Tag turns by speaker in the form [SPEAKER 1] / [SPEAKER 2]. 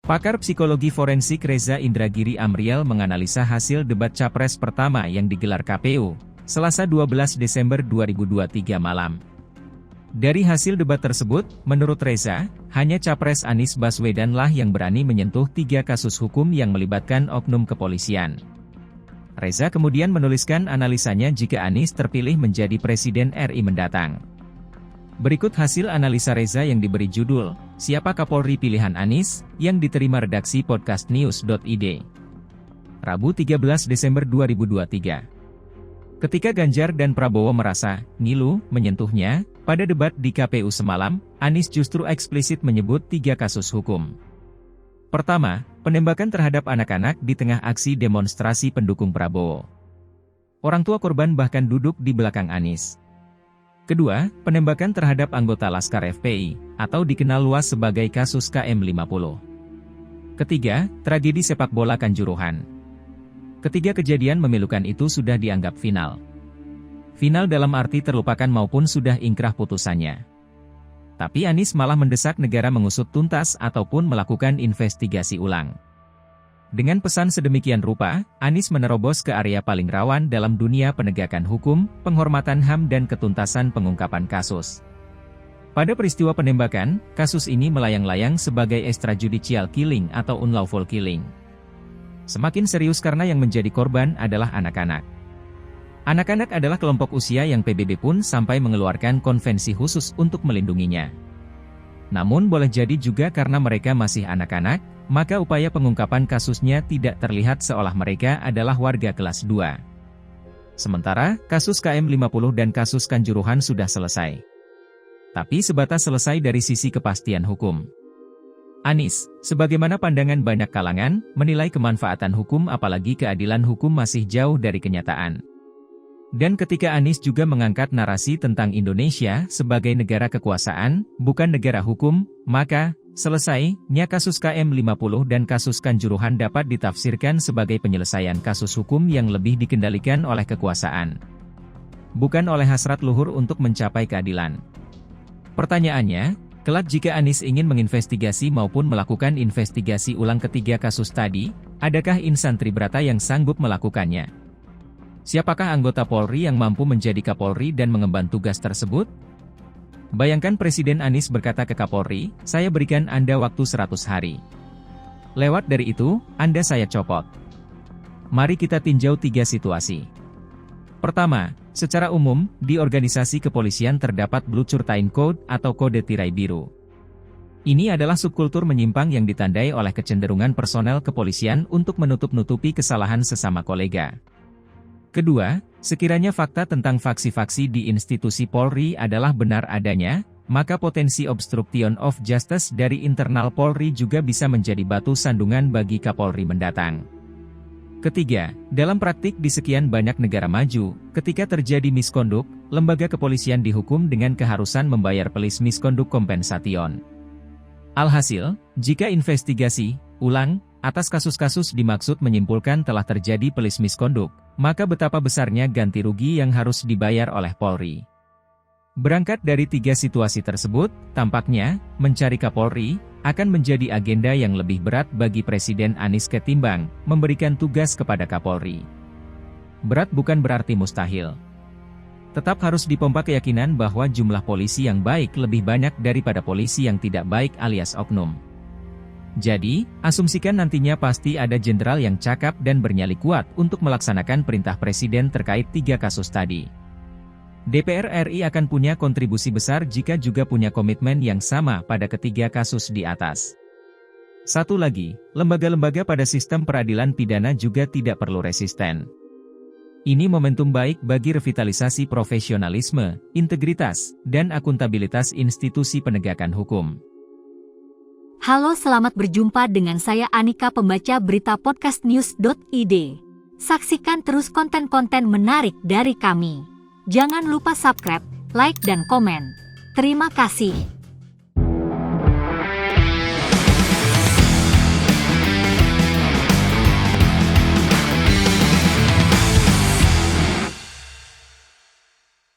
[SPEAKER 1] Pakar psikologi forensik Reza Indragiri Amriel menganalisa hasil debat Capres pertama yang digelar KPU, Selasa 12 Desember 2023 malam. Dari hasil debat tersebut, menurut Reza, hanya Capres Anies Baswedan lah yang berani menyentuh 3 kasus hukum yang melibatkan oknum kepolisian. Reza kemudian menuliskan analisanya jika Anies terpilih menjadi Presiden RI mendatang. Berikut hasil analisa Reza yang diberi judul, Siapa Kapolri Pilihan Anies, yang diterima redaksi podcastnews.id. Rabu 13 Desember 2023. Ketika Ganjar dan Prabowo merasa ngilu menyentuhnya, pada debat di KPU semalam, Anies justru eksplisit menyebut 3 kasus hukum. Pertama, penembakan terhadap anak-anak di tengah aksi demonstrasi pendukung Prabowo. Orang tua korban bahkan duduk di belakang Anies. Kedua, penembakan terhadap anggota Laskar FPI, atau dikenal luas sebagai kasus KM50. Ketiga, tragedi sepak bola Kanjuruhan. Ketiga kejadian memilukan itu sudah dianggap final. Final dalam arti terlupakan maupun sudah ingkrah putusannya. Tapi Anies malah mendesak negara mengusut tuntas ataupun melakukan investigasi ulang. Dengan pesan sedemikian rupa, Anies menerobos ke area paling rawan dalam dunia penegakan hukum, penghormatan HAM dan ketuntasan pengungkapan kasus. Pada peristiwa penembakan, kasus ini melayang-layang sebagai extrajudicial killing atau unlawful killing. Semakin serius karena yang menjadi korban adalah anak-anak. Anak-anak adalah kelompok usia yang PBB pun sampai mengeluarkan konvensi khusus untuk melindunginya. Namun boleh jadi juga karena mereka masih anak-anak, maka upaya pengungkapan kasusnya tidak terlihat seolah mereka adalah warga kelas 2. Sementara, kasus KM50 dan kasus Kanjuruhan sudah selesai. Tapi sebatas selesai dari sisi kepastian hukum. Anies, sebagaimana pandangan banyak kalangan, menilai kemanfaatan hukum apalagi keadilan hukum masih jauh dari kenyataan. Dan ketika Anies juga mengangkat narasi tentang Indonesia sebagai negara kekuasaan, bukan negara hukum, maka, selesainya kasus KM50 dan kasus Kanjuruhan dapat ditafsirkan sebagai penyelesaian kasus hukum yang lebih dikendalikan oleh kekuasaan. Bukan oleh hasrat luhur untuk mencapai keadilan. Pertanyaannya, kelak jika Anies ingin menginvestigasi maupun melakukan investigasi ulang ketiga kasus tadi, adakah insan Tribrata yang sanggup melakukannya? Siapakah anggota Polri yang mampu menjadi Kapolri dan mengemban tugas tersebut? Bayangkan Presiden Anies berkata ke Kapolri, saya berikan Anda waktu 100 hari. Lewat dari itu, Anda saya copot. Mari kita tinjau 3 situasi. Pertama, secara umum, di organisasi kepolisian terdapat Blue Curtain Code atau kode tirai biru. Ini adalah subkultur menyimpang yang ditandai oleh kecenderungan personel kepolisian untuk menutup-nutupi kesalahan sesama kolega. Kedua, sekiranya fakta tentang faksi-faksi di institusi Polri adalah benar adanya, maka potensi obstruction of justice dari internal Polri juga bisa menjadi batu sandungan bagi Kapolri mendatang. Ketiga, dalam praktik di sekian banyak negara maju, ketika terjadi misconduct, lembaga kepolisian dihukum dengan keharusan membayar police misconduct compensation. Alhasil, jika investigasi ulang atas kasus-kasus dimaksud menyimpulkan telah terjadi police misconduct, maka betapa besarnya ganti rugi yang harus dibayar oleh Polri. Berangkat dari 3 situasi tersebut, tampaknya, mencari Kapolri, akan menjadi agenda yang lebih berat bagi Presiden Anies ketimbang memberikan tugas kepada Kapolri. Berat bukan berarti mustahil. Tetap harus dipompa keyakinan bahwa jumlah polisi yang baik lebih banyak daripada polisi yang tidak baik alias oknum. Jadi, asumsikan nantinya pasti ada jenderal yang cakap dan bernyali kuat untuk melaksanakan perintah Presiden terkait 3 kasus tadi. DPR RI akan punya kontribusi besar jika juga punya komitmen yang sama pada ketiga kasus di atas. Satu lagi, lembaga-lembaga pada sistem peradilan pidana juga tidak perlu resisten. Ini momentum baik bagi revitalisasi profesionalisme, integritas, dan akuntabilitas institusi penegakan hukum.
[SPEAKER 2] Halo, selamat berjumpa dengan saya Anika, pembaca berita podcastnews.id. Saksikan terus konten-konten menarik dari kami. Jangan lupa subscribe, like dan komen. Terima kasih.